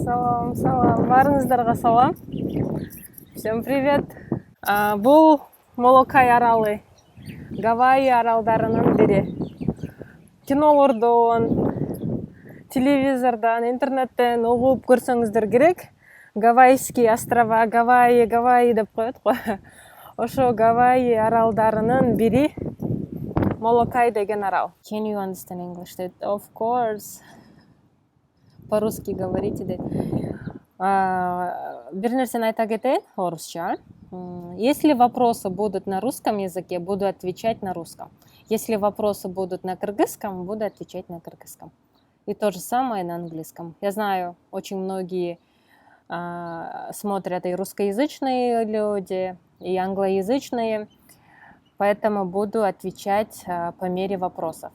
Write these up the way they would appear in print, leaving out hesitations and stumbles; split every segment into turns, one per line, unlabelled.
Салам, салам. Барыңыздарга салам. Всем привет. Бул Молокай аралы, Гавайи аралдарынын бири. Кинолордон, телевизордон, интернеттен угуп көрсөңүздөр керек. Гавайский острова, Гавайи деп коет го. Ошо Гавайи аралдарынын бири Молокай деген арал. Can you understand English? Of course. По-русски говорите, дейт. Бир нерсени айта кетейин орусча. Если вопросы будут на русском языке, буду отвечать на русском. Если вопросы будут на кыргызском, буду отвечать на кыргызском. И то же самое на английском. Я знаю, очень многие смотрят и русскоязычные люди, и англоязычные, поэтому буду отвечать по мере вопросов,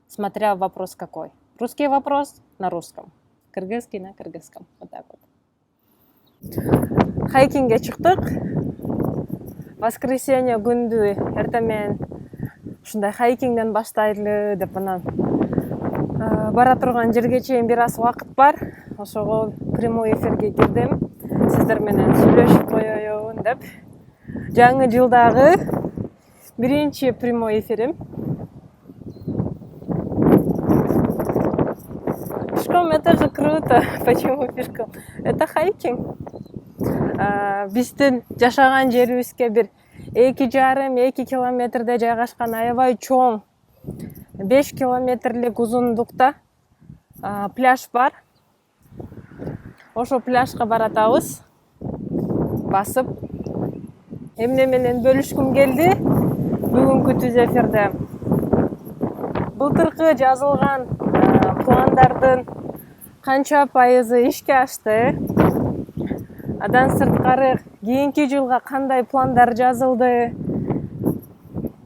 смотря вопрос какой. Русский вопрос на русском, кыргызский на кыргызском. Вот так вот. Хайкингге чыктык. Воскресенье күндү эртемен ушундай хайкингден баштайлы деп анан бара турган жерге чейин бир аз убакыт бар. Ошого прямой эфирге кирдим. Сиздер менен сүйлөшүп коеюн деп. Жаңы жылдагы биринчи прямой эфирим. Пешком это же круто. Почему пешком? Это хайкинг. Биздин жашаган жерибизге бир 2,5-2 километрде жайгашкан аябай чоң 5 километрлик узундукта пляж бар. Ошо пляжга баратабыз. Басып эмне менен бөлүшкүм келди бүгүнкү түз эфирде. Былтыркы жазылган пландардын канча пайызы ишке ашты? Адан сырткары кийинки жылга кандай пландар жазылды?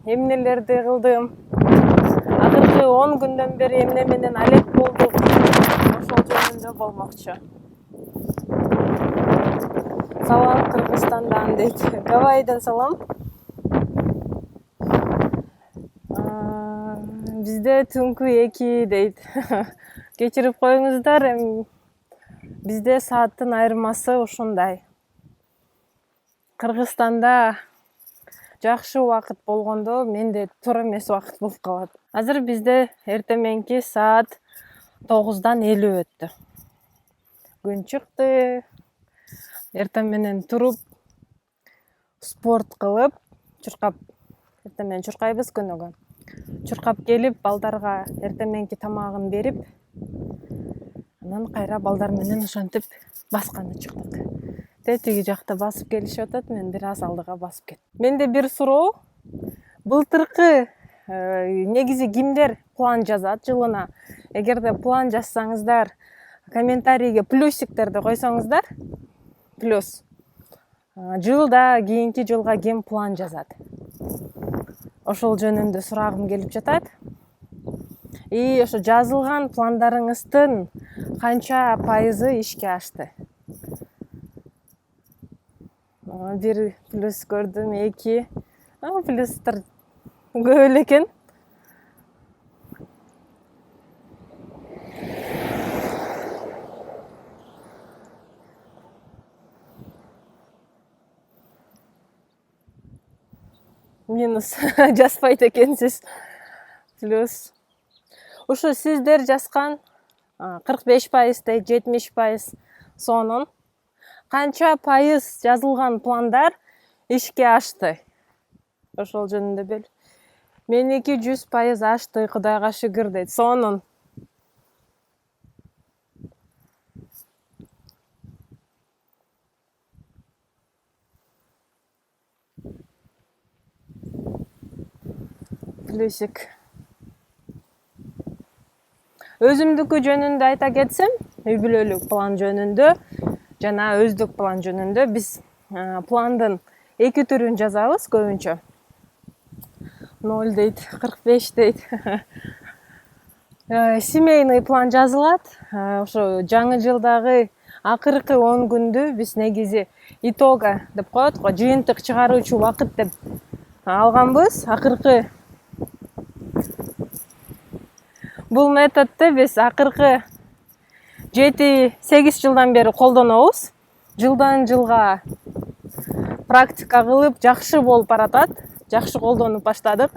Эмнелерди кылдым? Акыркы 10 күндөн бери эмне менен алек болдук? Ошол жөнүндө болмокчу. Салам Кыргызстандан дейт. Гавайидан салам. Бизде түнкү 2 дейт. Кечирип коюңуздар, бизде сааттын айырмасы ушундай. Кыргызстанда жакшы убакыт болгондо менде туура эмес убакыт болуп калат. Азыр бизде эртеменки саат 9-дан 50 өттү. Күн чыкты. Эртең менен туруп спорт кылып, чуркап, эртең чуркайбыз күнүгө. Чуркап келип, балдарга эртеменки тамагын берип, анан кайра балдар менен ошентип басканы чыктык. Тиги жакта басып келишип атат, мен бир аз алдыга басып кеттим. Менде бир суроо. Былтыркы негизи кимдер план жазат жылына? Эгерде план жазсаңыздар, комментарийге плюсиктерди койсоңуздар, плюс. Жылда кийинки жылга ким план жазат? Ошол жөнүндө сурагым келип жатат. И ошо жазылган пландарыңыздын канча пайызы ишке ашты? Бир плюс көрдүм, 2. Плюстар көп эле экен. Минус жазбайт экенсиз. Плюс. Ошо сиздер жазган 45% дейт, 70% сонун. Канча пайыз жазылган пландар ишке ашты? Ошол жөнүндө бел. Меники 100% ашты, Кудайга шүгүр дейт. Сонун. Плюсик. Өзүмдүкү жөнүндө айта кетсем, үй бүлөлүк план жөнүндө жана өздүк план жөнүндө биз пландын 2 түрүн жазабыз көбүнчө. 0 дейт, 45 дейт. Семейный план жазылат. Ошо жаңы жылдагы акыркы 10 күндү биз негизи итога деп коет го, жыйынтык чыгаруучу убакыт деп алганбыз. Акыркы бул методду биз акыркы 7-8 жылдан бери колдонобуз. Жылдан жылга практика кылып жакшы болуп баратат. Жакшы колдонуп баштадык.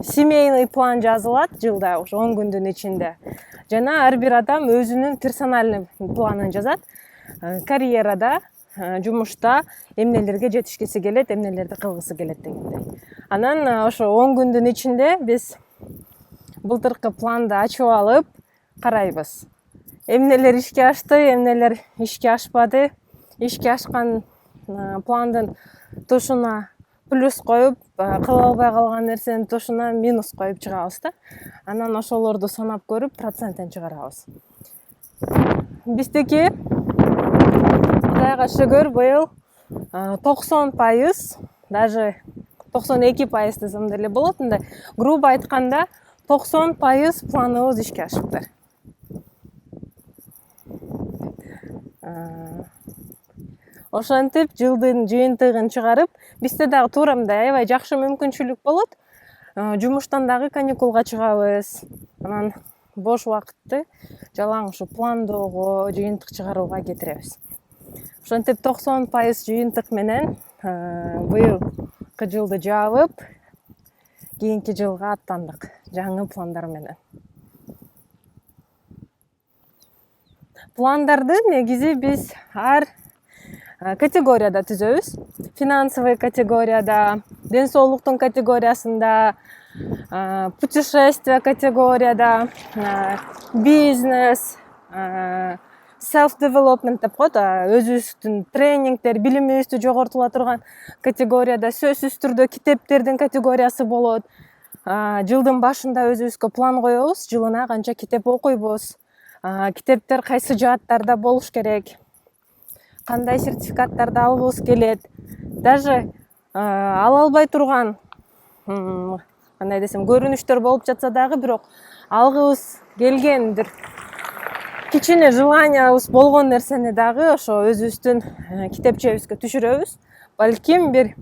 Семейный план жазылат жылда, ошо 10 күндүн ичинде. Жана ар бир адам өзүнүн персональный планын жазат. Карьерада, жумушта эмнелерге жетишкиси келет, эмнелерди кылгысы келет дегендей. Анан ошо 10 күндүн ичинде биз былтыркы планды ачып алып карайбыз. Эмнелер ишке ашты, эмнелер ишке ашпады. Ишке ашкан пландын тушуна плюс коюп, кыла албай калган нерсенин тушуна минус коюп чыгабыз да. Анан ошолорду санап көрүп, процентин чыгарабыз. Биздики Кудайга шүгүр быйыл 90%, даже 92% десем деле болот. Мындай грубо айтканда 90% планыбыз ишке ашыптыр. Ошентип жылдын жыйынтыгын чыгарып, бизде дагы туура мындай аябай жакшы мүмкүнчүлүк болот. Жумуштан дагы каникулга чыгабыз. Анан бош убакытты жалаң ушу пландоого, жыйынтык чыгарууга кетиребиз. Ошентип 90% жыйынтык менен быйылкы жылды жаабып, кийинки жылга аттандык жаңы пландар менен. Пландарды негизи биз ар категорияда түзөбүз. Финансовый категорияда, ден соолуктун категориясында, путешествие категорияда, бизнес, self-development деп коет, өзүбүздүн тренингдер, билимибизди жогортула турган категорияда, сөзсүз түрдө китептердин категориясы болот. Жылдын башында өзүбүзгө план коебуз, жылына канча китеп окуйбуз, китептер кайсы жааттарда болуш керек, кандай сертификаттарды алгыбыз келет. Даже ала албай турган, кандай десем, көрүнүштөр болуп жатса дагы, бирок алгыбыз келген бир кичине желаниябыз болгон нерсени дагы ошо өзүбүздүн китепчебизге түшүрөбүз. Балким бир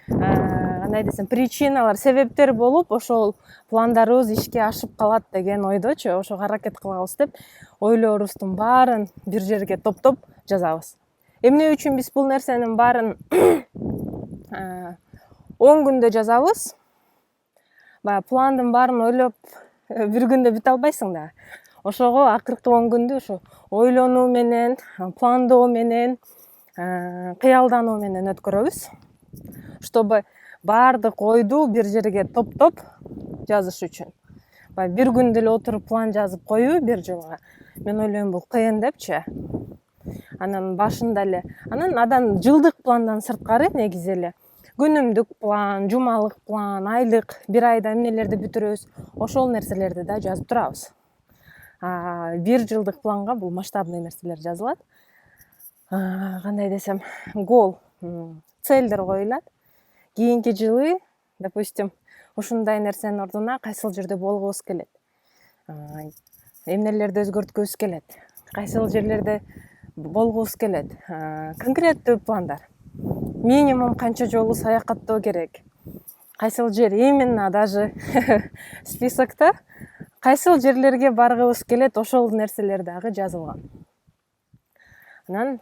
кандай десем, причиналар, себептер болуп, ошол пландарыбыз ишке ашып калат деген ойдочу, ошо аракет кылабыз деп, ойлорубуздун баарын бир жерге топтоп жазабыз. Эмне үчүн биз бул нерсенин баарын 10 күндө жазабыз? Пландын баарын ойлоп бир күндө бүтө албайсың да. Ошого акыркы 10 күндү ошо ойлонуу менен, пландоо менен, кыялдануу менен өткөрөбүз. Чтобы баардык ойду бир жерге топтоп жазыш үчүн. Бир күндө эле отуруп план жазып коюу бир жылга. Мен ойлойм бул кыйын депчи. Анан башында эле, анан адан жылдык пландан сырткары негизи эле күнүмдүк план, жумалык план, айлык, бир айда эмнелерди бүтүрөбүз, ошол нерселерди да жазып турабыз. Бир жылдык планга бул масштабный нерселер жазылат. Кандай десем, гол, целдер коюлат. Кийинки жылы, допустим, ушундай нерсенин ордуна кайсыл жерде болгубуз келет, эмнелерди өзгөрткүбүз келет, кайсыл жерлерде болгубуз келет, конкреттүү пландар. Минимум канча жолу саякаттоо керек, кайсыл жер именно даже списокто кайсыл жерлерге баргыбыз келет, ошол нерселер дагы жазылган. Анан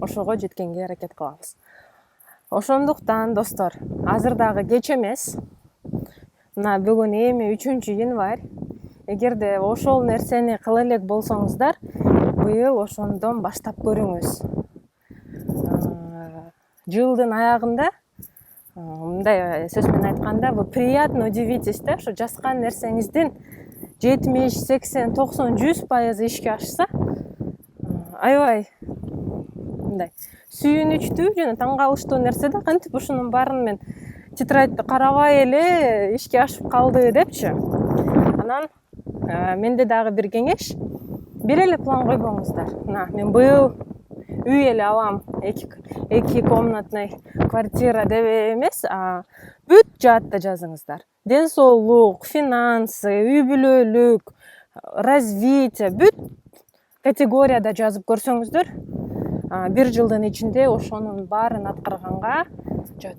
ошого жеткенге аракет кылабыз. Ошондуктан достор, азыр дагы кеч эмес. Мына бүгүн эми 3-январь. Эгерде ошол нерсени кыла элек болсоңуздар, быйыл ошондон баштап көрүңүз. Жылдын аягында, мындай сөз менен айтканда, вы приятно удивитесь да, ошо жазган нерсеңиздин 70, 80, 90, 100% ишке ашса, аябай мындай сүйүнүчтүү жана таң калыштуу нерсе да, кантип ушунун баарын мен тетрадьты карабай эле ишке ашып калды депчи. Анан менде дагы бир кеңеш, бир эле план койбоңуздар. Мен быйыл үй эле алам, 2 комнатный квартира деп эмес, бүт жаатта жазыңыздар. Ден соолук, финансы, үй бүлөлүк, развитие, бүт категорияда жазып көрсөңүздөр, бир жылдын ичинде ошонун баарын аткарганга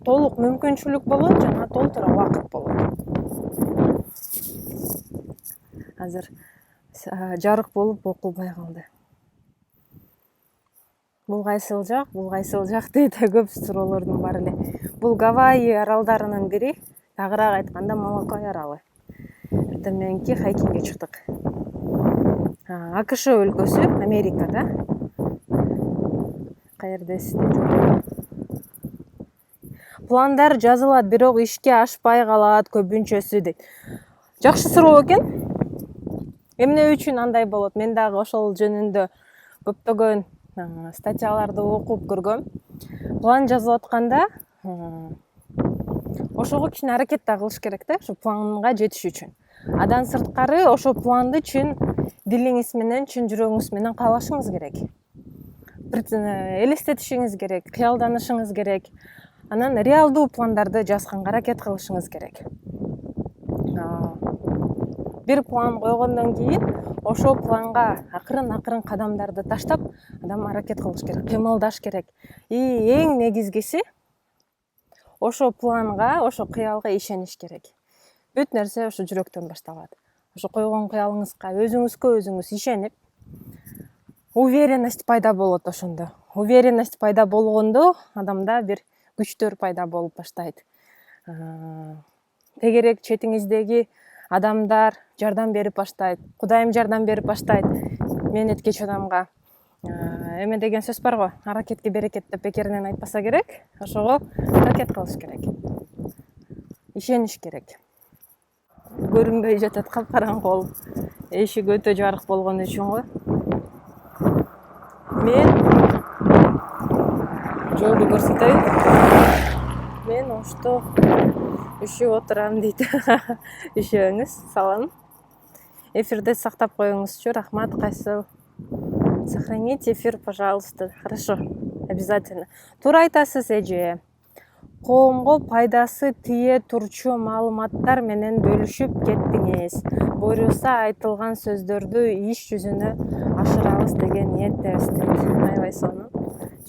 толук мүмкүнчүлүк болот жана толтура убакыт болот. Азыр жарык болуп окулбай калды. Бул кайсыл жак дейт көп суроолордун баары эле. Бул Гавайи аралдарынын бири, тагыраак айтканда Малакай аралы. Эртең мененки хайкингге чыктык. АКШ өлкөсү, Америкада. Каердесиз? Пландар жазылат, бирок ишке ашпай калат көбүнчөсү дейт. Жакшы суроо экен. Эмне үчүн андай болот? Мен дагы ошол жөнүндө көптөгөн статьяларды окуп көргөм. План жазылып атканда ошого кичине аракет да кылыш керек да, ошо планга жетиш үчүн. Андан сырткары ошол планды чын дилиңиз менен, чын жүрөгүңүз менен каалашыңыз керек. Элестетишиңиз керек, кыялданышыңыз керек. Анан реалдуу пландарды жазганга аракет кылышыңыз керек. Бир план койгондон кийин ошол планга акырын кадамдарды таштап, адам аракет кылыш керек, кыймылдаш керек. Эң негизгиси ошол планга, ошол кыялга ишениш керек. Бүт нерсе ошо жүрөктөн башталат. Ошо койгон кыялыңызга өзүңүз ишенип, уверенность пайда болот ошондо. Уверенность пайда болгондо адамда бир күчтөр пайда болуп баштайт. Тегерек четиңиздеги адамдар жардам берип баштайт. Кудайым жардам берип баштайт. Мээнеткеч адамга эме деген сөз бар го, аракетке берекет деп бекеринен айтпаса керек. Ошого аракет кылыш керек. Ишениш керек. Көрүнбөй жатат, капкараңгы болуп. Эшик өтө жарык болгон үчүн го. Мен жолду көрсөтөйүн. Мен ошто үшүп отурам дейт. Үшөңүз, салам. Эфирде сактап коюңузчу, рахмат. Кайсыл? Сохраните эфир, пожалуйста. Хорошо, обязательно. Туура айтасыз, эже. Коомго пайдасы тие турчу маалыматтар менен бөлүшүп кеттиңиз. Буюрса айтылган сөздөрдү иш жүзүнө ашырабыз деген ниеттебиз дейт. Аябай сонун.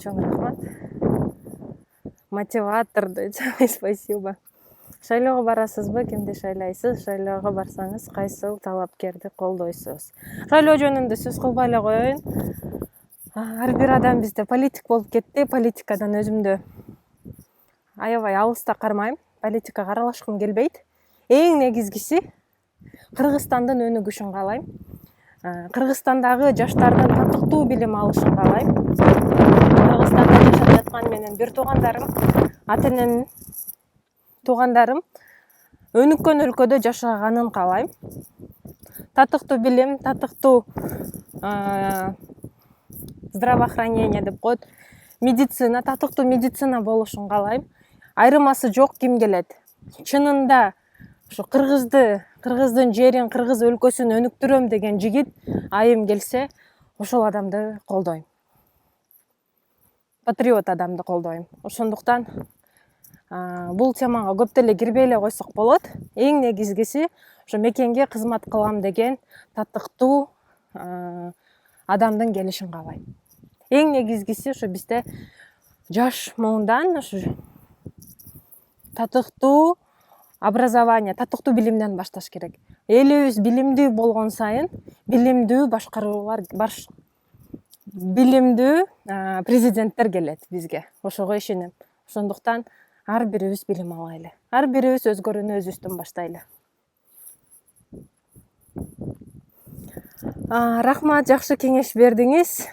Чоң рахмат. Мотиватор дейт. Спасибо. Шайлоого барасызбы? Кимди шайлайсыз? Шайлоого барсаңыз, кайсыл талапкерди колдойсуз? Шайлоо жөнүндө сөз кылбай эле коеюн. Ар бир адам бизде политик болуп кетти. Политикадан өзүмдү аябай алыста кармайм. Политикага аралашкым келбейт. Эң негизгиси Кыргызстандын өнүгүшүн каалайм. Кыргызстандагы жаштардын татыктуу билим алышын каалайм. Кыргызстанда жашап жаткан менен бир туугандарым, ата-энем туугандарым өнүккөн өлкөдө жашаганын каалайм. Татыктуу билим, татыктуу здравоохранение деп коет. Медицина, татыктуу медицина болушун каалайм. Айырмасы жок ким келет. Чынында ошо кыргыздын жерин, кыргыз өлкөсүн өнүктүрөм деген жигит айым келсе, ошол адамды колдойм. Патриот адамды колдойм. Ошондуктан бул темага көп деле кирбей эле койсок болот. Эң негизгиси ошо мекенге кызмат кылам деген татыктуу адамдын келишин каалайм. Эң негизгиси ошо бизде жаш муундан ошо татыктуу образование, татыктуу билимден башташ керек. Элибиз билимдүү болгон сайын, билимдүү башкаруулар, билимдүү президенттер келет бизге. Ошого ишенем. Ошондуктан ар бирибиз билим алайлы. Ар бирибиз өзгөрүүнү өзүбүздөн баштайлы. Рахмат, жакшы кеңеш бердиңиз.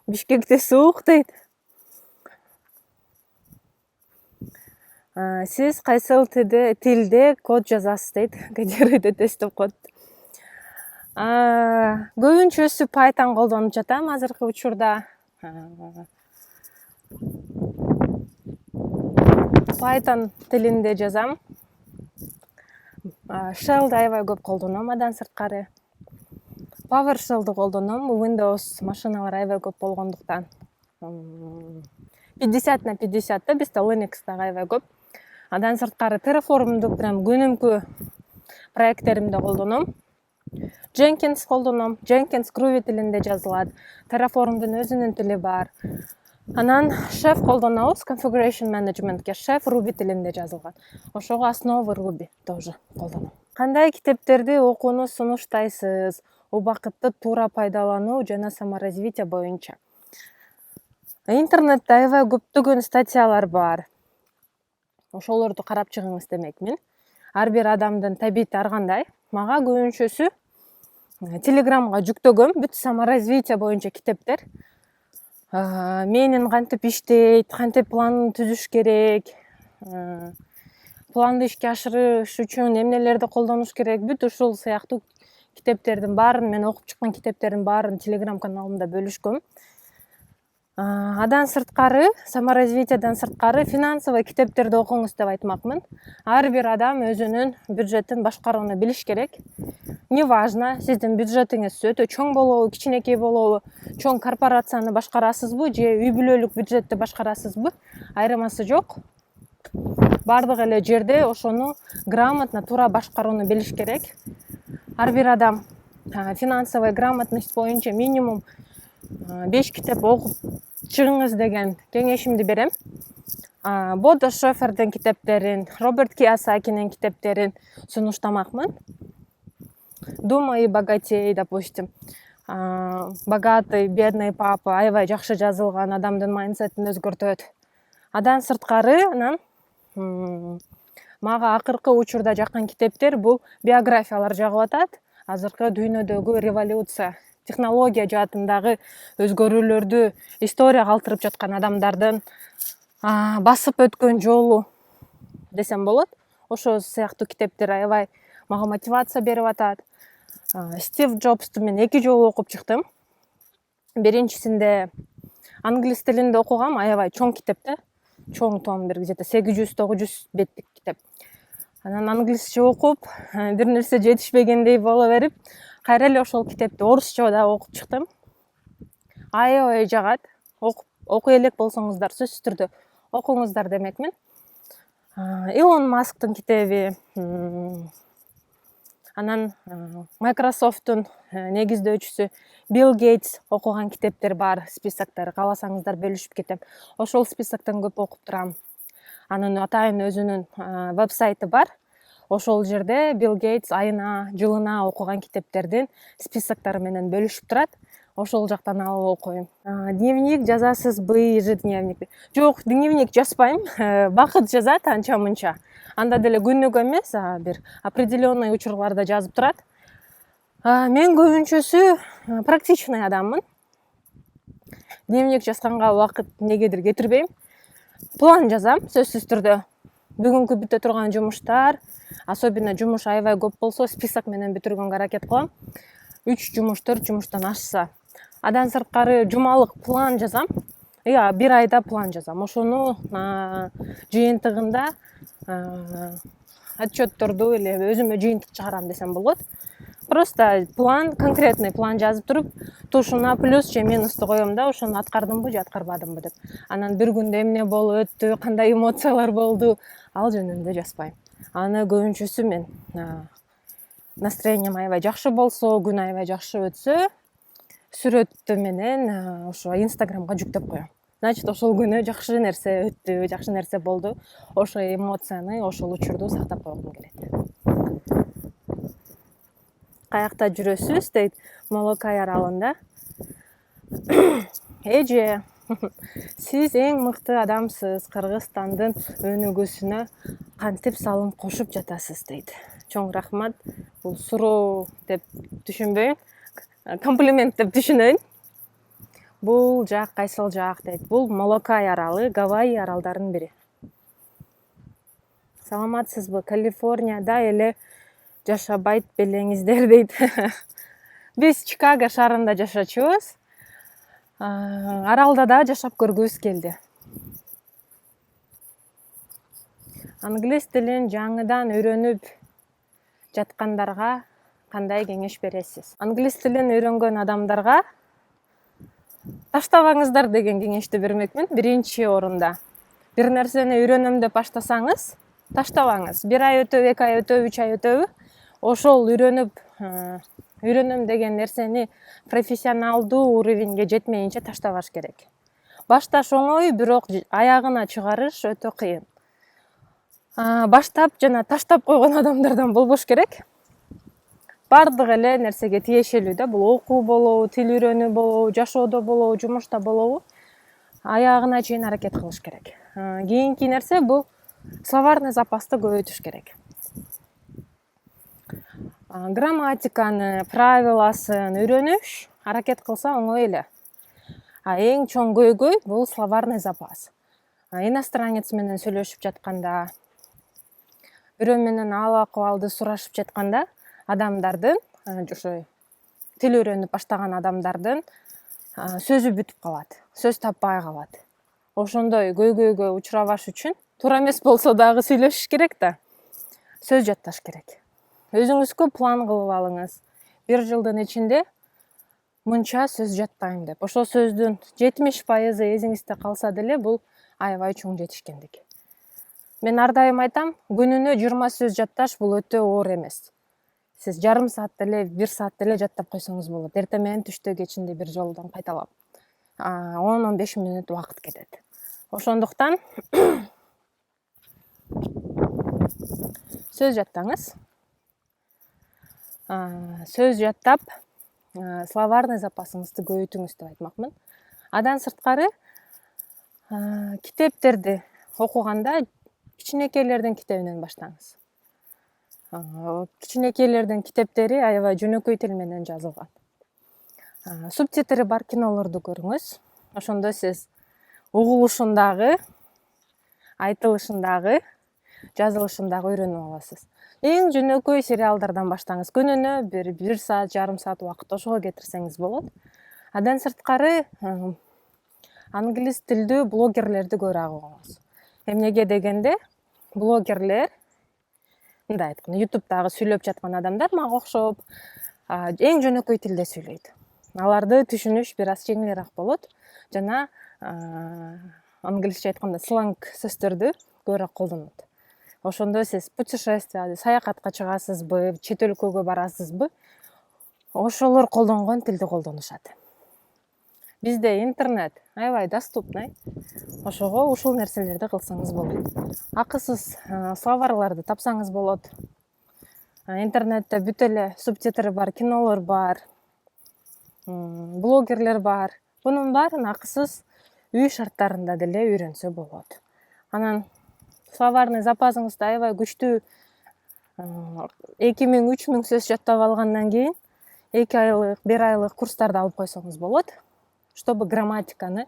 Бишкекте суук дейт. Сиз кайсыл тилде код жазасыз дейт. Кодируйте тест деп коет. Көбүнчөсү Python колдонуп жатам азыркы учурда. Python тилинде жазам. Shell'ды аябай көп колдоном, андан сырткары. PowerShell'ды колдоном, Windows машиналар аябай көп болгондуктан. 50/50 да, бизде Linux да аябай көп. Андан сырткары Terraform'ду прям күнүмкү проекттеримде колдоном. Jenkins колдоном. Jenkins Groovy тилинде жазылат. Terraform'дун өзүнүн тили бар. Анан Chef колдонобуз, Configuration Management'ке Chef Ruby тилинде жазылган. Ошого основы Ruby тоже колдоном. Кандай китептерди окууну сунуштайсыз? убакытты туура пайдалануу жана саморазвитие боюнча. Интернетте аябай көптөгөн статьялар бар. Ошолорду карап чыгыңыз демекмин. Ар бир адамдын табити ар кандай. Мага көбүнчөсү Телеграмга жүктөгөм бүт саморазвитие боюнча китептер. Менин кантип иштейт, кантип план түзүш керек, планды ишке ашырыш үчүн эмнелерди колдонуш керек, бүт ушул сыяктуу китептердин баарын, мен окуп чыккан китептердин баарын Телеграм каналымда бөлүшкөм. Адан сырткары, саморазвитиядан сырткары финансовый китептерди окуңуз деп айтмакмын. Ар бир адам өзүнүн бюджетин башкарууну билиш керек. Неважно, сиздин бюджетиңиз өтө чоң болобу, кичинекей болобу, чоң корпорацияны башкарасызбы же үй бүлөлүк бюджетти башкарасызбы, айырмасы жок. Бардык эле жерде ошону грамотно, туура башкарууну билиш керек. Ар бир адам финансовый грамотность боюнча минимум 5 китеп окуп чыгыңыз деген кеңешимди берем. Бодо Шофердин китептерин, Роберт Кийосакинин китептерин сунуштамакмын. Думай и богатей, допустим. Богатый, бедный папа аябай жакшы жазылган, адамдын майндсетин өзгөртөт. Адан сырткары, анан мага акыркы учурда жаккан китептер бул биографиялар жагып атат. Азыркы дүйнөдөгү революция, технология жаатындагы өзгөрүүлөрдү история калтырып жаткан адамдардын басып өткөн жолу десем болот. Ошол сыяктуу китептер аябай мага мотивация берип атат. Стив Джобсту мен 2 жолу окуп чыктым. Биринчисинде англис тилинде окугам, аябай чоң китеп да. Чоң том, бир где-то 800-900 беттик китеп. Анан англисче окуп, бир нерсе жетишпегендей боло берип, кайра эле ошол китепти орусча да окуп чыктым. Аябай жагат. Окуй элек болсоңуздар, сөзсүз түрдө окуңуздар демекмин. Илон Масктын китеби, анан Microsoft'тун негиздөөчүсү Билл Гейтс окуган китептер бар, списоктор, кааласаңыздар бөлүшүп кетем. Ошол списоктон көп окуп турам. Анын атайын өзүнүн вебсайты бар. Ошол жерде Билл Гейтс айына, жылына окуган китептердин списоктору менен бөлүшүп турат. Ошол жактан алып окуйм. Дневник жазасызбы, ежедневник? Жок, дневник жазбайм. Бакыт жазат анча-мынча. Анда деле күнүгө эмес, бир определенный учурларда жазып турат. Мен көбүнчөсү практичный адаммын. Дневник жазганга убакыт негедир кетирбейм. План жазам, сөзсүз түрдө. Бүгүнкү бүтө турган жумуштар, особенно жумуш аябай көп болсо, список менен бүтүргөнгө аракет кылам. 3 жумуш, 4 жумуштан ашса. Адан сырткары жумалык план жазам. Бир айда план жазам. Ошону жыйынтыгында отчетторду эле өзүмө жыйынтык чыгарам десем болот. Просто план, конкретный план жазып туруп, тушуна плюс же минусту коем да, ошону аткардымбы же аткарбадымбы деп. Анан бир күндө эмне болуп өттү, кандай эмоциялар болду, ал жөнүндө жазбайм. Аны көбүнчөсү мен настроением аябай жакшы болсо, күн аябай жакшы өтсө, сүрөттү менен ошо Инстаграмга жүктөп коем. Значит, ошол күнү жакшы нерсе өттү, жакшы нерсе болду. Ошол эмоцияны, ошол учурду сактап койгум келет. Каякта жүрөсүз дейт, Молокай аралында. Эже, сиз эң мыкты адамсыз, Кыргызстандын өнүгүүсүнө кантип салым кошуп жатасыз дейт. Чоң рахмат. Бул суроо деп түшүнбөйүн, комплимент деп түшүнөйүн. Бул жак кайсыл жак дейт. Бул Молокай аралы, Гавайи аралдарынын бири. Саламатсызбы? Калифорнияда эле жашабайт белеңиздер дейт. Биз Чикаго шаарында жашачубуз. Аралда да жашап көргүбүз келди. Англис тилин жаңыдан үйрөнүп жаткандарга кандай кеңеш бересиз? Англис тилин үйрөнгөн адамдарга таштабаңыздар деген кеңешти бермекмин. Биринчи орунда. Бир нерсени үйрөнөм деп баштасаңыз, таштабаңыз. 1 ай өтөбү, 2 ай өтөбү, 3 ай өтөбү, ошол үйрөнөм деген нерсени профессионалдуу уровеньге жетмейинче таштабаш керек. Башташ оңой, бирок аягына чыгарыш өтө кыйын. Баштап жана таштап койгон адамдардан болбош керек. бардык эле нерсеге тиешелүү да. Бул окуу болобу, тил үйрөнүү болобу, жашоодо болобу, жумушта болобу аягына чейин аракет кылыш керек. Кийинки нерсе бул словарный запасты көбөйтүш керек. Грамматиканы, правиласын үйрөнүш аракет кылса оңой эле. Эң чоң көйгөй бул словарный запас. Иностранец менен сүйлөшүп жатканда, бирөө менен ал акыбалды сурашып жатканда адамдардын, ошо тил үйрөнүп баштаган адамдардын сөзү бүтүп калат, сөз таппай калат. Ошондой көйгөйгө учурабаш үчүн туура эмес болсо дагы сүйлөшүш керек да. Сөз жатташ керек. Өзүңүзгө план кылып алыңыз. 1 жылдын ичинде мынча сөз жаттайм деп. Ошол сөздүн 70% эсиңизде калса деле бул аябай чоң жетишкендик. Мен ар дайым айтам, күнүнө 20 сөз жатташ бул өтө оор эмес. Сиз жарым саат деле, 1 саат деле жаттап койсоңуз болот. Эртең менен түштө кечинде бир жолдон кайталап. 10-15 мүнөт убакыт кетет. Ошондуктан сөз жаттаңыз. Сөз жаттап, словарный запасыңызды көбөйтүңүз деп айтмакмын. Андан сырткары китептерди окуганда кичинекейлердин китебинен баштаңыз. Кичинекейлердин китептери аябай жөнөкөй тил менен жазылган. Субтитры бар кинолорду көрүңүз. Ошондо сиз угулушундагы, айтылышындагы, жазылышындагы үйрөнүп аласыз. Эң жөнөкөй сериалдардан баштаңыз. Күнүнө 1 саат, жарым саат убакыт ошого кетирсеңиз болот. Андан сырткары англис тилдүү блогерлерди көрө алыңыз. Эмнеге дегенде, блогерлер, мындай айтканда, YouTube'дагы сүйлөп жаткан адамдар мага окшоп, эң жөнөкөй тилде сүйлөйт. Аларды түшүнүш бир аз жеңилирээк болот. Жана англисче айтканда сленг сөздөрдү көбүрөөк колдонот. Ошондо сиз путешествие, саякатка чыгасызбы, чет өлкөгө барасызбы, ошолор колдонгон тилди колдонушат. Бизде интернет аябай доступный. Ошого ушул нерселерди кылсаңыз болот. Акысыз словарларды тапсаңыз болот. Интернетте бүт эле субтитры бар кинолор бар, блогерлер бар. Бунун баарын акысыз үй шарттарында деле үйрөнсө болот. Анан словарный запасыңызды аябай күчтүү 2000-3000 сөз жаттап алгандан кийин 2 айлык, 1 айлык курстарды алып койсоңуз болот, чтобы грамматиканы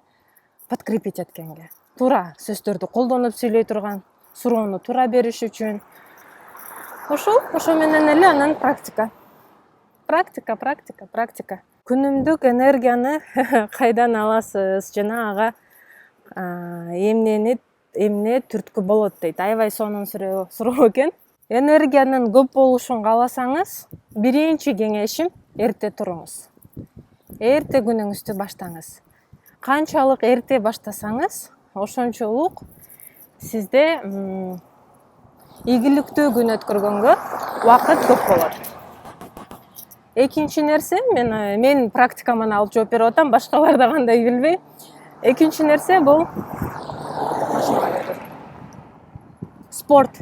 подкрепить эткенге. Туура сөздөрдү колдонуп сүйлөй турган, суроону туура бериш үчүн. Ошо менен эле анан практика. Практика. Күнүмдүк энергияны кайдан аласыз жана ага эмне түрткү болот дейт. Аябай сонун суроо экен. Энергиянын көп болушун кааласаңыз, биринчи кеңешим эрте туруңуз. Эрте күнүңүздү баштаңыз. Канчалык эрте баштасаңыз, ошончолук сизде ийгиликтүү күн өткөргөнгө убакыт көп болот. Экинчи нерсе, мен практикаман алып жооп берип атам, башкалар да кандай билбейм. Экинчи нерсе бул спорт.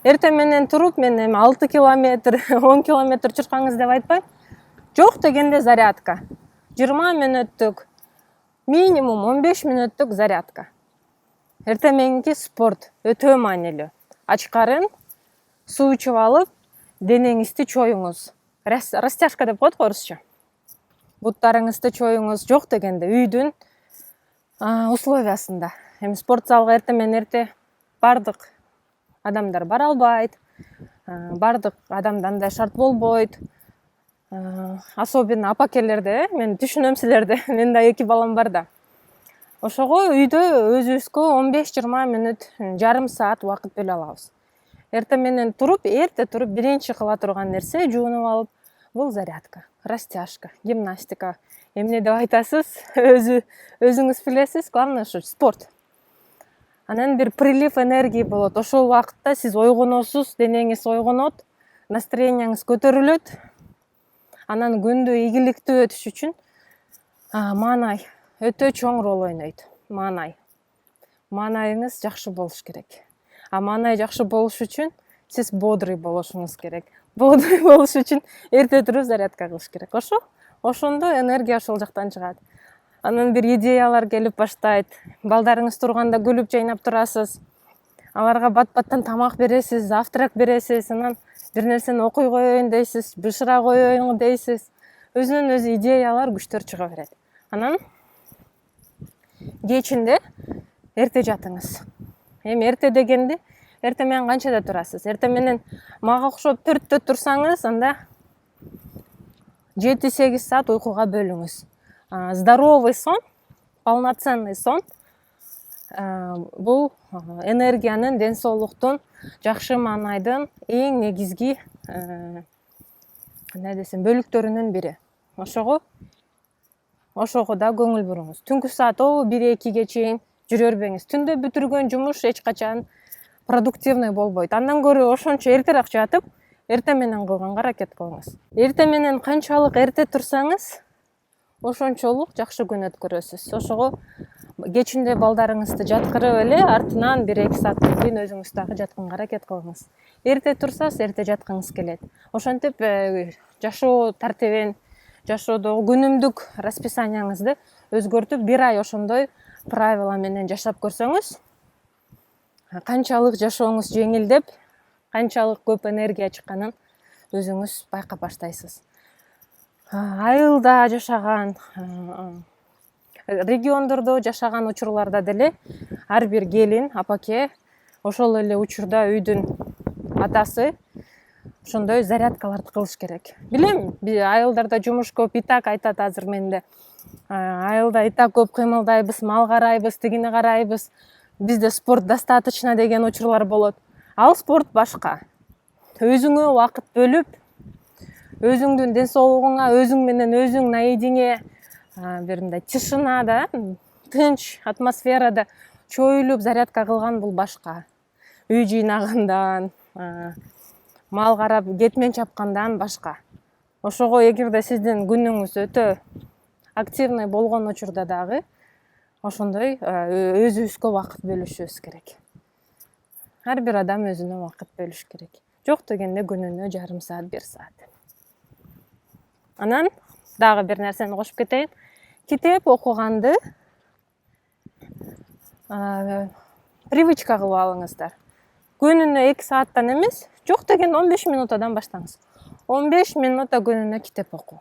Эртең менен туруп, мен 6 километр, 10 километр чуркаңыз деп айтпайм. Жок дегенде зарядка. 20 мүнөттүк, минимум 15 мүнөттүк зарядка. Эртең мененки спорт өтө маанилүү. Ачкарын суу ичип алып, денеңизди чоюңуз. Растяжка деп коет орусча. Буттарыңызды чоюңуз, жок дегенде үйдүн условиясында. Эми спорт залга эртең менен эрте бардык адамдар бара албайт. Бардык адамда андай шарт болбойт. Особенно апакелерде, мен түшүнөм силерди. Мен да 2 балам бар да. Ошого үйдө өзүбүзгө 15-20 мүнөт, жарым саат убакыт бөлө алабыз. Эртең менен эрте туруп, биринчи кыла турган нерсе жуунуп алып, бул зарядка, растяжка, гимнастика. Эмне деп айтасыз? Өзүңүз билесиз, главное ушу спорт. Анан бир прилив энергии болот. Ошол убакытта сиз ойгоносуз, денеңиз ойгонот, настроенияңыз көтөрүлөт. Анан күндү ийгиликтүү өтүш үчүн маанай өтө чоң роль ойнойт. Маанайыңыз жакшы болуш керек. Маанай жакшы болуш үчүн сиз бодрый болушуңуз керек. боодой болуш үчүн эрте туруп зарядка кылыш керек. Ошондо энергия ошол жактан чыгат. Анан бир идеялар келип баштайт. Балдарыңыз турганда күлүп жайнап турасыз. Аларга бат-баттан тамак бересиз, завтрак бересиз, анан бир нерсени окуй коеюн дейсиз, бышыра коеюн дейсиз. Өзүнөн өзү идеялар, күчтөр чыга берет. Анан кечинде эрте жатыңыз. Эми эрте дегенди эрте менен канчада турасыз? Эрте менен мага окшоп 4-тө турсаңыз, анда 7-8 саат уйкуга бөлүңүз. Здоровый сон, полноценный сон бул энергиянын, ден соолуктун, жакшы маанайдын эң негизги кандай десем бөлүктөрүнүн бири. Ошого да көңүл буруңуз. Түнкү саат 1-2ге чейин жүрө бербеңиз. Түндө бүтүргөн жумуш эч качан продуктивный болбойт. Андан көрө ошончо эртерээк жатып, эрте менен кылганга аракет кылыңыз. Эрте менен канчалык эрте турсаңыз, ошончолук жакшы күн өткөрөсүз. Ошого кечинде балдарыңызды жаткырып эле, артынан 1-2 сааттан кийин өзүңүз дагы жатканга аракет кылыңыз. Эрте турсаңыз, эрте жаткыңыз келет. Ошентип жашоо тартибин, жашоодогу күнүмдүк расписанияңызды өзгөртүп, 1 ай ошондой правила менен жашап көрсөңүз, канчалык жашооңуз жеңилдеп, канчалык көп энергия чыкканын өзүңүз байкап баштайсыз. Айылда жашаган, региондордо жашаган учурларда деле ар бир келин, апаке ошол эле учурда үйдүн атасы ошондой зарядкаларды кылыш керек. Билем, айылдарда жумуш көп, и так айтат азыр менде. Айылда и так көп кыймылдайбыз, мал карайбыз, тигини карайбыз. Бизде спорт достаточно деген учурлар болот. Ал спорт башка. Өзүңө убакыт бөлүп, өзүңдүн ден соолугуңа, өзүң менен өзүң наедине, бир мындай тишинада, тынч атмосферада чоюлуп зарядка кылган бул башка. Үй жыйнагандан, мал карап, кетмен чапкандан башка. Ошого эгерде сиздин күнүңүз өтө активный болгон учурда дагы ошондой өзүбүзгө убакыт бөлүшүбүз керек. Ар бир адам өзүнө убакыт бөлүш керек. Жок дегенде күнүнө жарым саат, 1 саат. Анан дагы бир нерсени кошуп кетейин. Китеп окуганды привычка кылып алыңыздар. Күнүнө 2 сааттан эмес, жок деген 15 минутадан баштаңыз. 15 минута күнүнө китеп окуу.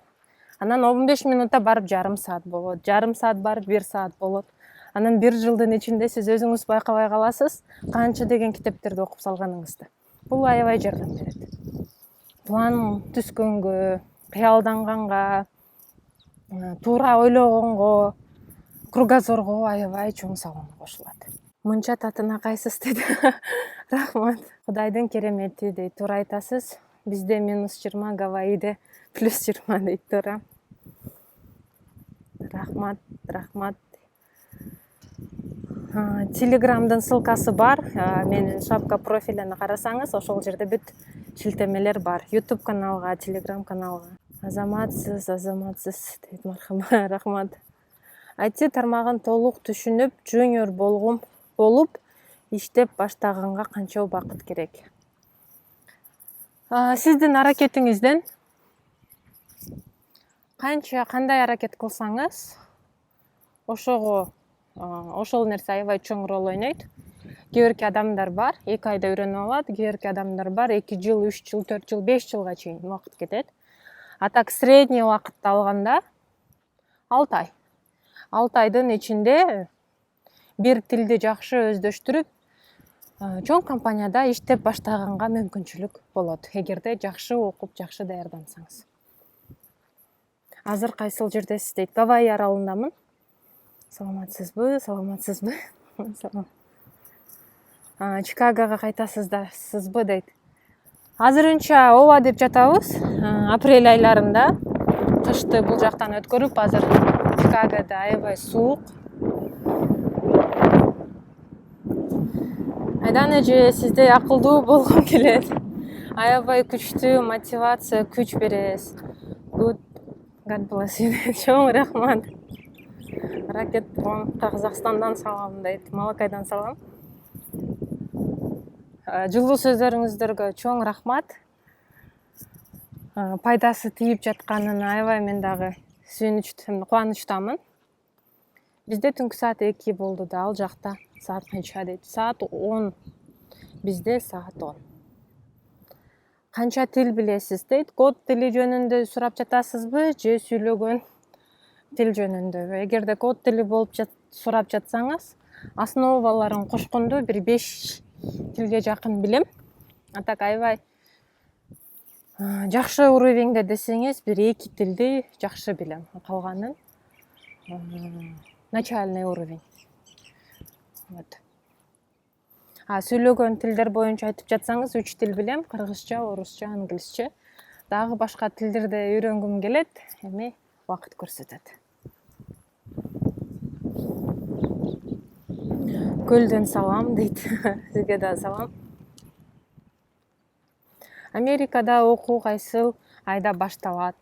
Анан 15 минутта барып жарым саат болот, жарым саат барып 1 саат болот. Анан 1 жылдын ичинде сиз өзүңүз байкабай каласыз, канча деген китептерди окуп салганыңызды. Бул аябай жардам берет. План түзгөнгө, кыялданганга, туура ойлогонго, кругозорго аябай чоң салым кошулат. Мынча татына кайсыз деди. Рахмат. Кудайдын керемети дейт, туура айтасыз. Бизде -20, Гавайиде +20 дейт, туура. Рахмат. Телеграмдын ссылкасы бар. Менин шапка профилини карасаңыз, ошол жерде бүт шилтемелер бар. YouTube каналга, Telegram каналга. Азаматсыз дейт, мархама, рахмат. IT тармагын толук түшүнүп, junior болуп, иштеп баштаганга канча убакыт керек? Сиздин аракетиңизден кандай аракет кылсаңыз, ошол нерсе аябай чоң роль ойнойт. Кээ бирки адамдар бар, 2 айда үйрөнүп алат, кээ бирки адамдар бар, 2 жыл, 3 жыл, 4 жыл, 5 жылга чейин убакыт кетет. А так средний убакытты алганда 6 ай. 6 айдын ичинде бир тилди жакшы өздөштүрүп, чоң компанияда иштеп баштаганга мүмкүнчүлүк болот, эгерде жакшы окуп, жакшы даярдансаңыз. Азыр кайсыл жердесиз дейт? Гавайи аралындамын. Саламатсызбы? Чикагого кайтасызбы дейт. Азырынча ооба деп жатабыз. Апрель айларында кышты бул жактан өткөрүп, азыр Чикагода аябай суук. Айдан эже сиздей акылдуу болгум келет. Аябай күчтүү мотивация, күч бересиз. God bless you. Чоң рахмат. Ракет Казакстандан салам дейт. Малакайдан салам. Жылуу сөздөрүңүздөргө чоң рахмат. пайдасы тийип жатканына аябай мен дагы сүйүнүчтүмүн, кубанычтамын. Бизде түнкү саат 2 болду да, ал жакта саат канча дейт? Саат 10. Бизде саат 10. Канча тил билесиз дейт? Код тили жөнүндө сурап жатасызбы же сүйлөгөн тил жөнүндөбү? Эгерде код тили болуп сурап жатсаңыз, основаларын кошкондо бир 5 тилге жакын билем. А так аябай жакшы уровеньде десеңиз, бир 2 тилди жакшы билем. Калганын начальный уровень. Вот. Сүйлөгөн тилдер боюнча айтып жатсаңыз, 3 тил билем: кыргызча, орусча, англисче. Дагы башка тилдерди үйрөнгүм келет, эми убакыт көрсөтөт. Көлдөн салам дейт. Сизге да салам. Америкада окуу кайсыл айда башталат?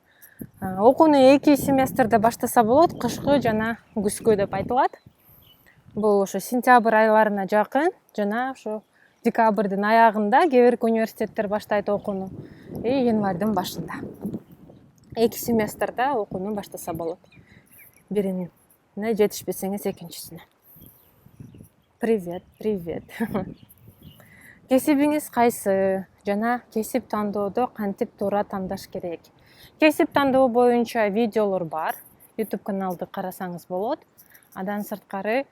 Окууну 2 семестрде баштаса болот, кышкы жана күзгү деп айтылат. Бул ошо сентябрь айларына жакын жана ошо декабрдын аягында кээ бир университеттер баштайт окууну, январдын башында. 2 семестрде окууну баштаса болот. Бирине жетишпесеңиз экинчисине. Привет. Кесибиңиз кайсы жана кесип тандоодо кантип туура тандаш керек? Кесип тандоо боюнча видеолор бар. YouTube каналды карасаңыз болот. Адан сырткары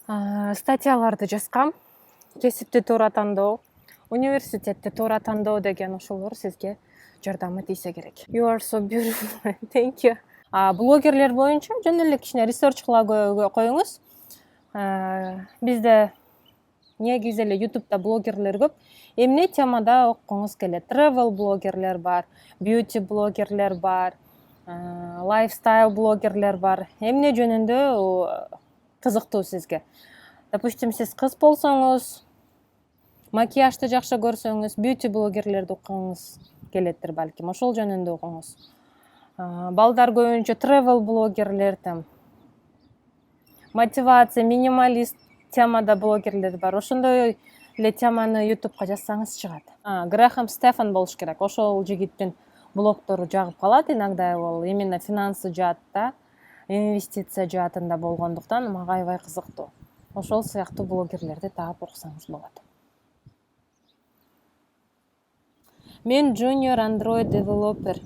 статьяларды жазгам. Кесипти туура тандоо, университетти туура тандоо деген ошолор сизге жардамы тийсе керек. You are so beautiful. Thank you. Блогерлер боюнча жөн эле кичине ресерч кыла коюңуз. Бизде негизи эле YouTube'да блогерлер көп. Эмне темада окугуңуз келет? Travel блогерлер бар, beauty блогерлер бар, lifestyle блогерлер бар. Эмне жөнүндө кызыктуу сизге? Допустим, сиз кыз болсоңуз, макияжды жакшы көрсөңүз, beauty блогерлерди окугуңуз келеттир балким. Ошол жөнүндө окуңуз. Балдар көбүнчө travel блогерлер, мотивация, минималист темада блогерлер бар. Ошондой эле теманы YouTube'га жазсаңыз чыгат. Грэхэм Стефан болуш керек. Ошол жигиттин блогтору жагып калат. Иногда ол именно финансы жаатта, инвестиция жаатында болгондуктан мага аябай кызыктуу. Ошол сыяктуу блогерлерди таап окусаңыз болот. Мен junior Android developer.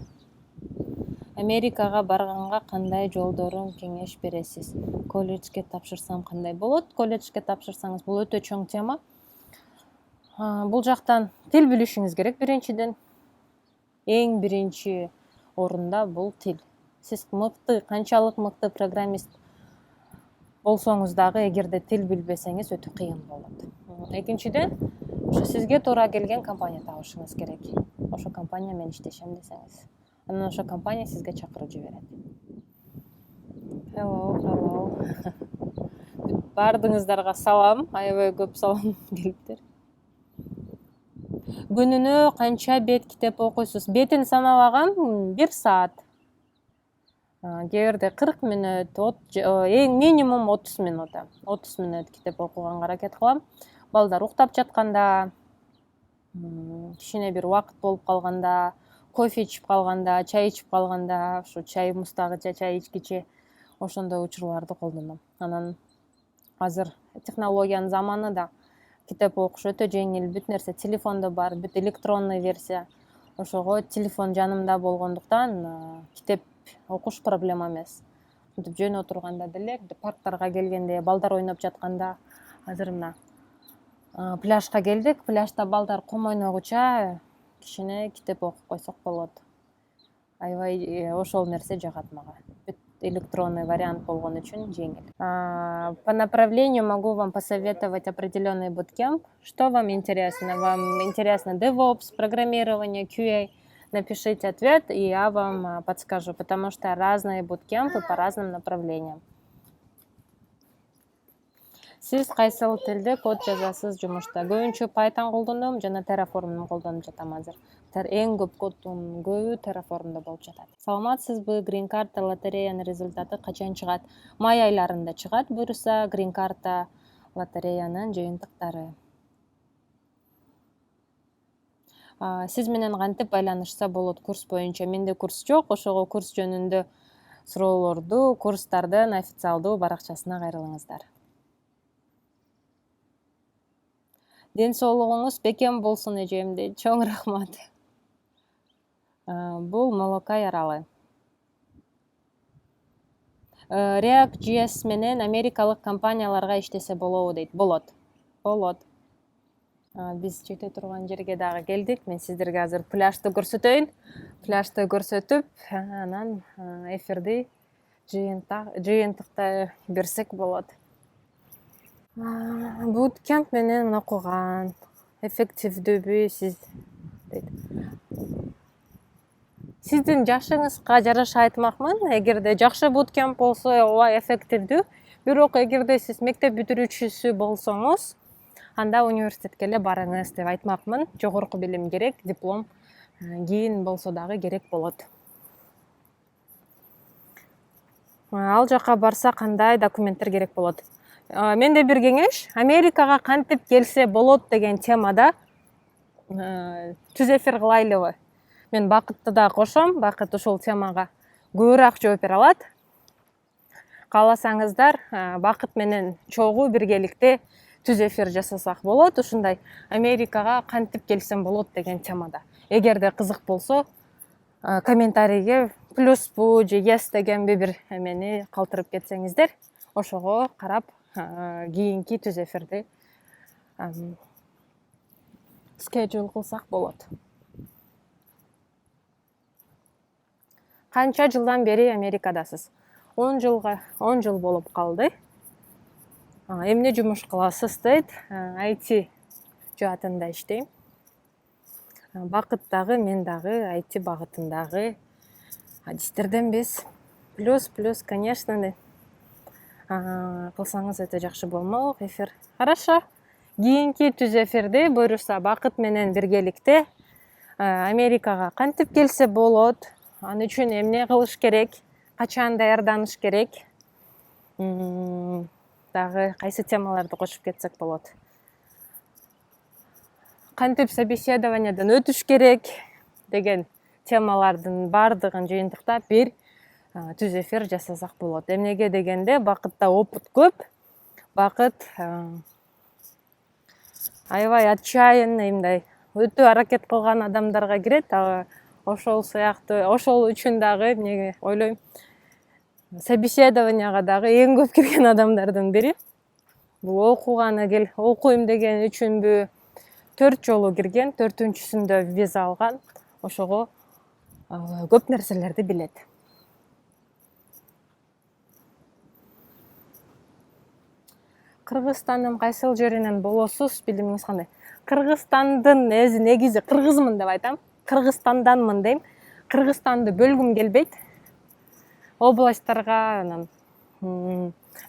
Америкага барганга кандай жолдорун кеңеш бересиз? Колледжге тапшырсам кандай болот? Колледжге тапшырсаңыз, бул өтө чоң тема. Бул жактан тил билишиңиз керек биринчиден. Эң биринчи орунда бул тил. Сиз канчалык мыкты программист болсоңуз дагы, эгерде тил билбесеңиз өтө кыйын болот. Экинчиден, ошо сизге туура келген компания табышыңыз керек. Ошо компания менен иштешем десеңиз. Анан ошо компания сизге чакырып жиберет. Hello. Бардыгыңыздарга салам, аябай көп салам келиптир. Күнүнө канча бет китеп окуйсуз? Бетин санабагам, 1 саат. Кээ бирде 40 мүнөт, эң минимум 30 мүнөт. 30 мүнөт китеп окуганга аракет кылам. Балдар уктап жатканда, кичине бир убакыт болуп калганда, кофе ичип калганда, чай ичип калганда, ушу чай мустагыча, чай ичкиче, ошондой учурларды колдоном. Анан азыр технологиянын заманы да, китеп окуш өтө жеңил, бүт нерсе телефондо бар, бүт электронный версия. Ошого телефон жанымда болгондуктан китеп окуш проблема эмес. Жөн отурганда деле, парктарга келгенде, балдар ойноп жатканда, азыр мына пляжга келдик. Пляжда балдар ком ойногуча кичине китеп окуп койсок болот. Аябай ошол нерсе жагат мага. Бүт электронный вариант болгон үчүн жеңил. По направлению могу вам посоветовать определенный bootcamp. Что вам интересно? Вам интересно DevOps, программирование, QA? Напишите ответ, и я вам подскажу, потому что разные буткемпы по разным направлениям. Сиз кайсыл тилде код жазасыз жумушта? Көбүнчө Python колдоном жана Terraform'ду колдонуп жатам азыр. Эң көп коддун көбү Terraform'да болуп жатат. Саламатсызбы? Green Card лотереянын результаты качан чыгат? Май айларында чыгат буюрса Green Card лотереянын жыйынтыктары. Сиз менен кантип байланышса болот курс боюнча? Менде курс жок, ошого курс жөнүндө суроолорду курстардын официалдуу баракчасына кайрылыңыздар. Ден соолугуңуз бекем болсун эжем дейт. Чоң рахмат. Бул Молокай аралы. React.js менен америкалык компанияларга иштесе болобу дейт. Болот. Биз жете турган жерге дагы келдик. Мен сиздерге азыр пляжды көрсөтөйүн. Пляжды көрсөтүп, анан эфирди жыйынтыктай берсек болот. Bootcamp менен окуган. Эффективдүүбү сиз дейт. Сиздин жашыңызга жараша айтмакмын. Эгерде жакшы bootcamp болсо, ооба эффективдүү. Бирок эгерде сиз мектеп бүтүрүүчүсү болсоңуз, анда университетке эле барыңыз деп айтмакмын. Жогорку билим керек, диплом кийин болсо дагы керек болот. Ал жака барса кандай документтер керек болот? Менде бир кеңеш, Америкага кантип келсе болот деген темада түз эфир кылайлыбы? Мен Бакытты да кошом, Бакыт ушул темага көбүрөөк жооп бере алат. Кааласаңыздар, Бакыт менен чогуу биргеликте түз эфир жасасак болот. Ушундай Америкага кантип келсем болот деген темада. Эгерде кызык болсо, комментарийге плюсбу же yes дегенби бир эмени калтырып кетсеңиздер, ошого карап кийинки түз эфирди schedule кылсак болот. Канча жылдан бери Америкадасыз? 10 жыл болуп калды. Эмне жумуш кыласыз дейт? IT жаатында иштейм. Бакыт дагы, мен дагы IT багытындагы адистерденбиз. Плюс, конечно, кылсаңыз өтө жакшы болмок эфир. Хорошо. Кийинки түз эфирди буюрса Бакыт менен биргеликте Америкага кантип келсе болот? Аны үчүн эмне кылыш керек? Качан даярданыш керек? Дагы кайсы темаларды кошуп кетсек болот? Кантип собеседованиядан өтүш керек деген темалардын бардыгын жыйынтыктап бир түз эфир жасасак болот. Эмнеге дегенде Бакытта опыт көп. Бакыт аябай отчаянный, мындай өтө аракет кылган адамдарга кирет. Ошол үчүн дагы эмнеге ойлойм, собеседованияга дагы эң көп кирген адамдардын бири. Бул окуйм деген үчүнбү 4 жолу кирген, 4-сүндө виза алган. Ошого көп нерселерди билет. Кыргызстандын кайсыл жеринен болосуз? Билимиңиз кандай? Кыргызстандын өзү негизи кыргызмын деп айтам. Кыргызстанданмын дейм. Кыргызстанды бөлгүм келбейт. Областтарга,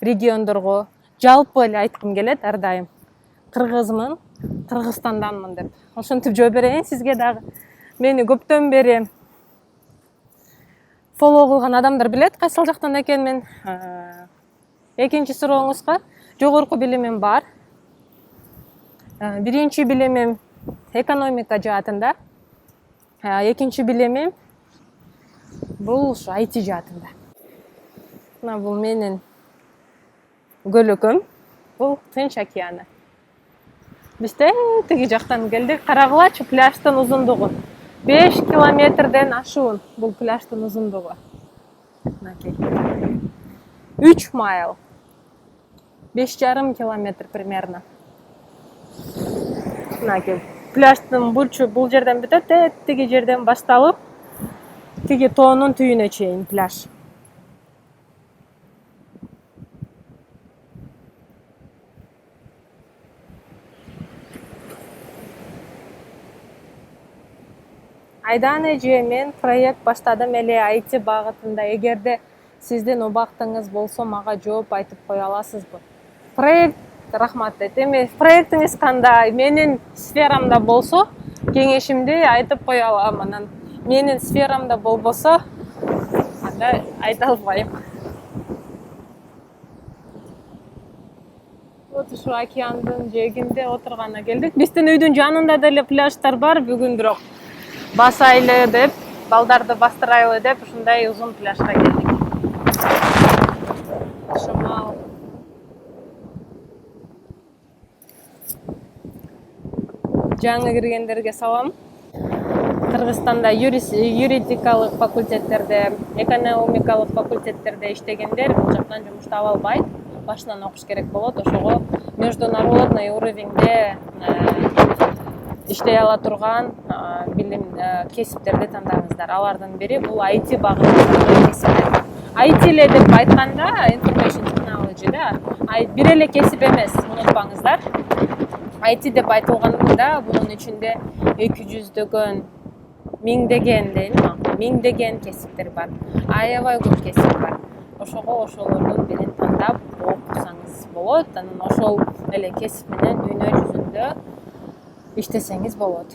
региондорго жалпы эле айткым келет ар дайым. Кыргызмын, Кыргызстанданмын деп. Ошентип жооп берейин сизге дагы. Мени көптөн бери фоллоу кылган адамдар билет кайсыл жактан экенмин. Экинчи сурооңузга, жогорку билимим бар. Биринчи билимим экономика жаатында. Экинчи билимим бул IT жаатында. Бул менин көлөкөм. Бул Тынч океаны. Биз тиги жактан келдик. Карагылачы пляждын узундугу. 5 километрден ашуун бул пляждын узундугу. 3 майл. 5,5 километр примерно. Пляждын бул жерден бүтөт, тиги жерден башталып, тиги тоонун түйүнө чейин пляж. Айдан эже, мен проект баштадым эле IT багытында. Эгерде сиздин убактыңыз болсо, мага жооп айтып кое аласызбы? Проект, рахмат дейт. Эми проектиңиз кандай? Менин сферамда болсо, кеңешимди айтып кое алам. Анан менин сферамда болбосо, анда айта албайм. вот ушу океандын жээгинде отурганы келдик. Биздин үйдүн жанында деле пляждар бар. Бүгүн бирок басайлы деп, балдарды бастырайлы деп ушундай узун пляжга келдик. Шамал. Жаңы киргендерге салам. Кыргызстанда юридикалык факультеттерде, экономикалык факультеттерде иштегендер бул жактан жумуш таба албайт. Башынан окуш керек болот. Ошого международный уровеньде иштей ала турган билим кесиптерди тандаңыздар. Алардын бири бул IT багытындагы кесиптер. IT эле деп айтканда information technology да, бир эле кесип эмес, унутпаңыздар. IT деп айтылганда бунун ичинде 200дөгөн, миңдеген дейм, миңдеген кесиптер бар. Аябай көп кесип бар. Ошого ошолордун бирин тандап окусаңыз болот. Анан ошол эле кесип менен дүйнө жүзүндө иштесеңиз болот.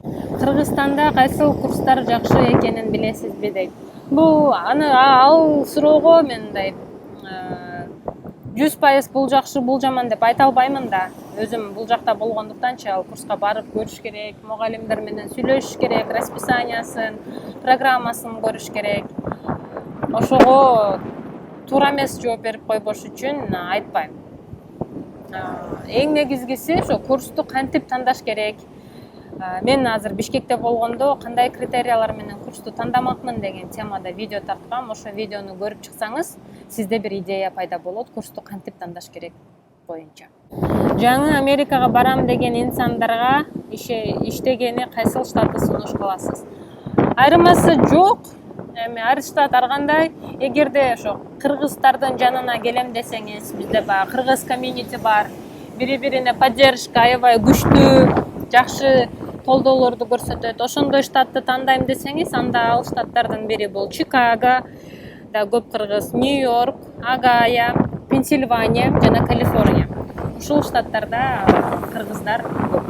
Кыргызстанда кайсыл курстар жакшы экенин билесизби дейт. Бул ал суроого мен мындай 100% бул жакшы, бул жаман деп айта албаймын да. Өзүм бул жакта болгондуктанчы ал курска барып көрүш керек, мугалимдер менен сүйлөшүш керек, расписаниясын, программасын көрүш керек. Ошого туура эмес жооп берип койбош үчүн айтпайм. Эң негизгиси ошо курсту кантип тандаш керек. Мен азыр Бишкекте болгондо кандай критериялар менен курсту тандамакмын деген темада видео тарткам. Ошо видеону көрүп чыксаңыз, сизде бир идея пайда болот курсту кантип тандаш керек боюнча. Жаңы Америкага барам деген инсандарга иштегени кайсыл штатты сунуш кыласыз? Айырмасы жок. Эми ар штат ар кандай. Эгерде ошо кыргыздардын жанына келем десеңиз, бизде баягы кыргыз комьюнити бар. Бири-бирине поддержка аябай күчтүү, жакшы колдоолорду көрсөтөт. Ошондой штатты тандайм десеңиз, анда ал штаттардын бири бул Чикаго, да көп кыргыз, Нью-Йорк, Огайо, Пенсильвания жана Калифорния. Ушул штаттарда кыргыздар көп.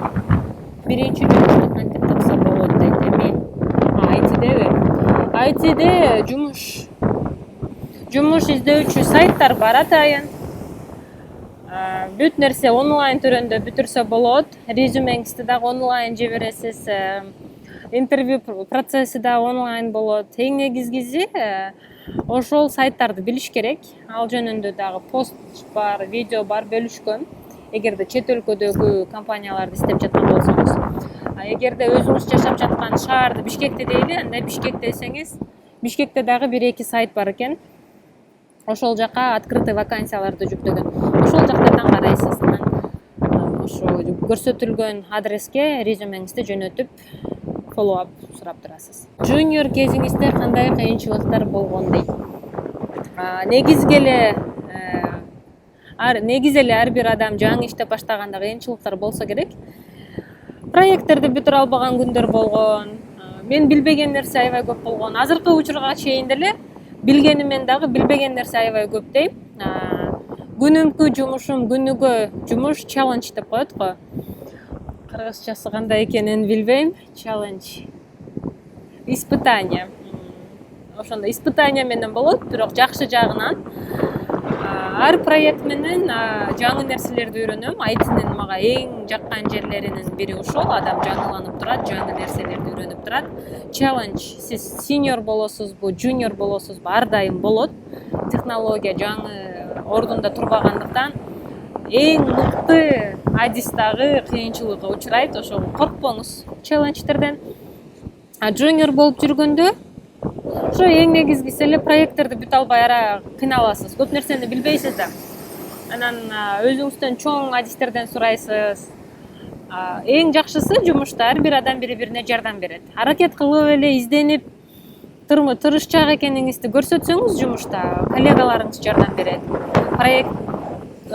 Биринчи жумушту кантип тапса болот дейт. Эми айтиде жумуш издөөчү сайттар бар атайын. Бүт нерсе онлайн түрүндө бүтүрсө болот. Резюмеңизди дагы онлайн жибересиз. Интервью процесси да онлайн болот. Эң негизгиси ошол сайттарды билиш керек. Ал жөнүндө дагы пост бар, видео бар, бөлүшкөм. Эгерде чет өлкөдөгү компанияларды издеп жаткан болсоңуз. Эгерде өзүңүз жашап жаткан шаарды Бишкекте дейли, анда Бишкек десеңиз, Бишкекте дагы 1-2 сайт бар экен. Ошол жака открытый вакансияларды жүктөгөн. Ошол жактан карайсыз. Ошо көрсөтүлгөн адреске резюмеңизди жөнөтүп, follow-up сурап турасыз. Junior кезиңизде кандай кыйынчылыктар болгон дейт. Негизи эле ар бир адам жаңы иштеп баштаганда кыйынчылыктар болсо керек. Проекттерди бүтүрө албаган күндөр болгон. Мен билбеген нерсе аябай көп болгон. Азыркы учурга чейин деле билгенимен дагы билбеген нерсе аябай көп дейм. Күнүмкү жумушум, күнүгө жумуш challenge деп коет го. Кыргызчасы кандай экенин билбейм. Challenge. Испытание. Ошондой испытание менен болот, бирок жакшы жагынан ар проект менен жаңы нерселерди үйрөнөм. IT-нин мага эң жаккан жерлеринин бири ушул. Адам жаңыланып турат, жаңы нерселерди үйрөнүп турат. Challenge. Сиз senior болосузбу, junior болосузбу, ар дайым болот. Технология жаңы ордунда турбагандыктан эң мыкты адис дагы кыйынчылыкка учурайт. Ошого коркпоңуз челлендждерден. Junior болуп жүргөндө ошо эң негизгиси эле проекттерди бүтө албай кыйналасыз. Көп нерсени билбейсиз да. Анан өзүңүздөн чоң адистерден сурайсыз. Эң жакшысы жумушта ар бир адам бири-бирине жардам берет. Аракет кылып эле изденип, тырышчаак экениңизди көрсөтсөңүз жумушта, коллегаларыңыз жардам берет. Проект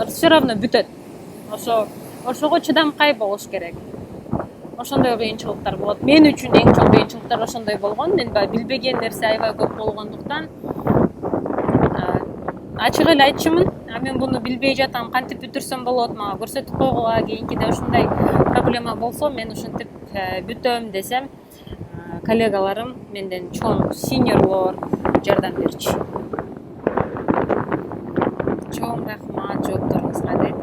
все равно бүтөт. Ошого чыдамкай болуш керек. Ошондой кыйынчылыктар болот. Мен үчүн эң чоң кыйынчылыктар ошондой болгон. Мен билбеген нерсе аябай көп болгондуктан ачык эле айтчумун. Мен буну билбей жатам, кантип бүтүрсөм болот, мага көрсөтүп койгула, кийинкиде ушундай проблема болсо мен ушинтип бүтөм десем, коллегаларым менден чоң синьорлор жардам берчү. Чоң рахмат жоопторуңузга дейт.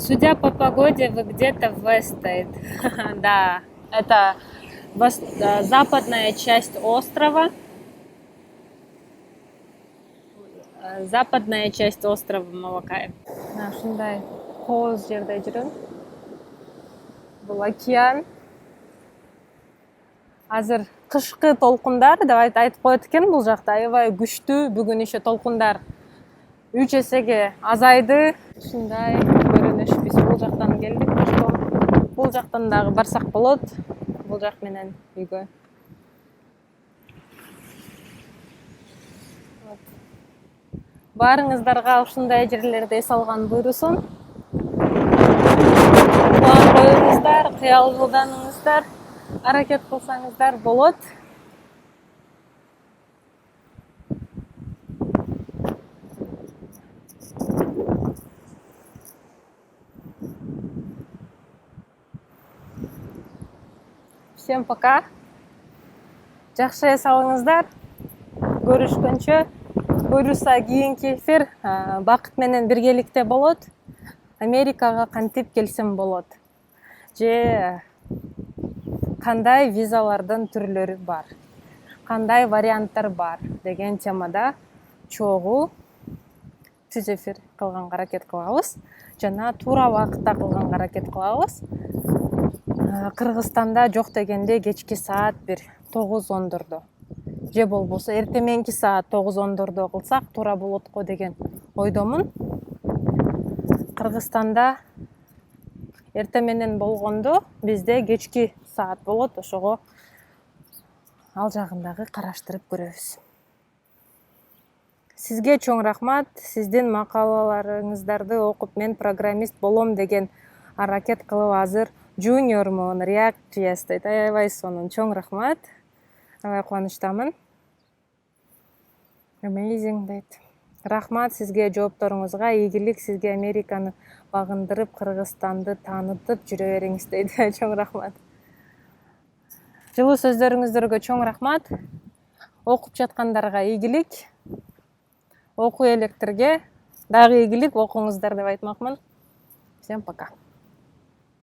Судя по погоде, вы где-то в Вестейд. Да, это западная часть острова. Западная часть острова Малакай. Ушундай кооз жерде жүрөм. Бул океан. Азыр кышкы толкундар деп айтып коет экен бул жакта. Аябай күчтүү. Бүгүн иши толкундар 3 эсеге азайды. Ушундай көрүнүш. Биз бул жактан келдик. Бул жактан дагы барсак болот. Бул жак менен үйгө. Баарыңыздарга ушундай жерлерде эс алган буйрусун. План коюңуздар, кыялданыңыздар, аракет кылсаңыздар болот. Всем пока. Жакшы эс алыңыздар. Көрүшкөнчө. Буйруса кийинки эфир бакыт менен биргеликте болот. Америкага кантип келсем болот. Же кандай визалардын түрлөрү бар. Кандай варианттар бар деген темада чогуу түз эфир кылганга аракет кылабыз. Жана туура убакытта кылганга аракет кылабыз. Кыргызстанда жок дегенде кечки саат 9-10 же болбосо эртеменки саат 9-10 кылсак туура болот го деген ойдомун. Кыргызстанда эрте менен болгондо бизде кечки саат болот, ошого ал жагын дагы караштырып көрөбүз. Сизге чоң рахмат. Сиздин макалаларыңыздарды окуп мен программист болом деген аракет кылып азыр juniorмун, React.js дейт. Аябай сонун чоң рахмат. Аябай кубанычтамын. Amazing дейт. Рахмат сизге жоопторуңузга. Ийгилик сизге Американы багындырып, Кыргызстанды таанытып жүрө бериңиз дейт. Чоң рахмат. Жылуу сөздөрүңүздөргө чоң рахмат. Окуп жаткандарга ийгилик. Окуй электерге дагы ийгилик окуңуздар деп айтмакмын. Всем пока.